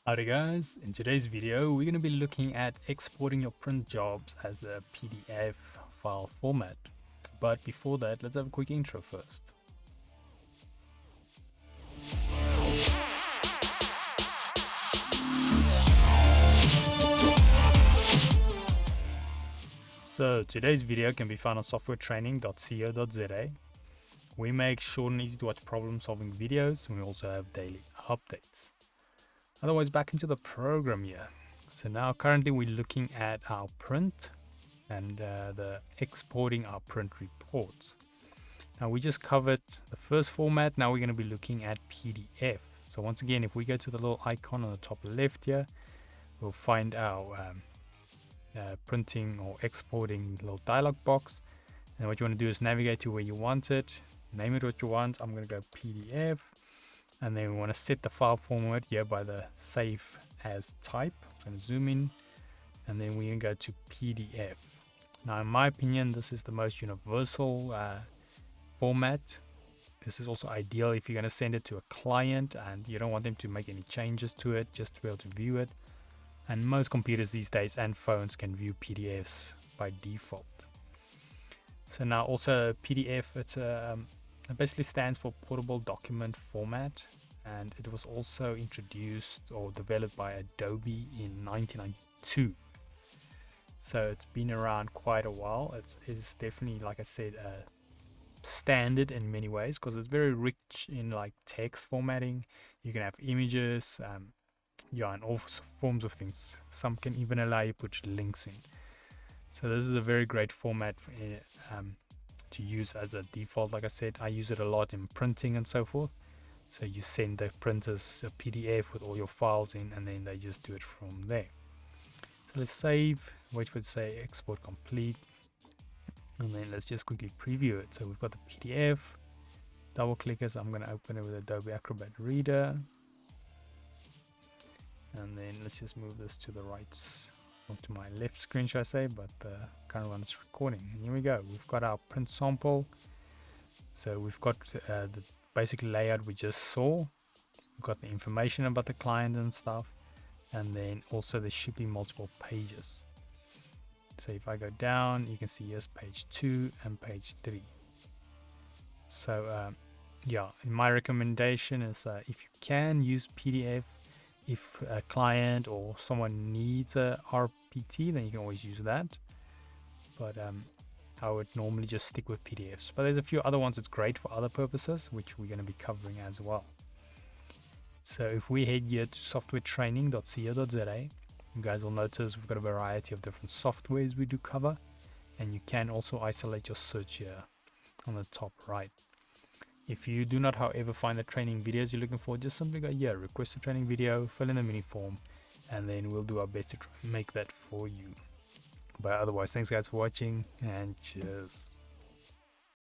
Howdy guys, in today's video we're going to be looking at exporting your print jobs as a PDF file format. But before that, let's have a quick intro first. So today's video can be found on softwaretraining.co.za. We make short and easy to watch problem solving videos, and we also have daily updates. Otherwise, back into the program here. So now currently we're looking at our print and the exporting our print reports. Now we just covered the first format. Now we're going to be looking at PDF. So once again, if we go to the little icon on the top left here, we'll find our printing or exporting little dialog box. And what you want to do is navigate to where you want it, name it what you want. I'm going to go PDF. And then we want to set the file format here by the save as type. I'm going to zoom in and then we're going to go to PDF. Now in my opinion, this is the most universal format. This is also ideal if you're going to send it to a client and you don't want them to make any changes to it, just to be able to view it. And most computers these days and phones can view PDFs by default. So now also PDF, it basically stands for Portable Document Format, and it was also introduced or developed by Adobe in 1992. So it's been around quite a while. It's definitely, like I said, standard in many ways because it's very rich in like text formatting. You can have images, and all forms of things. Some can even allow you to put links in. So this is a very great format for, to use as a default. Like I said, I use it a lot in printing and so forth. So you send the printers a PDF with all your files in and then they just do it from there. So let's save, wait for it to say export complete, and then let's just quickly preview it. So we've got the PDF, double click it. I'm going to open it with Adobe Acrobat Reader, and then let's just move this to the right, or to my left screen should I say, but the current one is recording. And here we go, we've got our print sample. So we've got the basic layout we just saw. We've got the information about the client and stuff, and then also there should be multiple pages. So if I go down, you can see here's page 2 and page 3. So yeah, my recommendation is if you can use PDF, if a client or someone needs a RPT, then you can always use that. But I would normally just stick with PDFs. But there's a few other ones that's great for other purposes, which we're going to be covering as well. So if we head here to softwaretraining.co.za, you guys will notice we've got a variety of different softwares we do cover. And you can also isolate your search here on the top right. If you do not, however, find the training videos you're looking for, just simply go here, request a training video, fill in the mini form, and then we'll do our best to try and make that for you. But otherwise, thanks guys for watching, and cheers.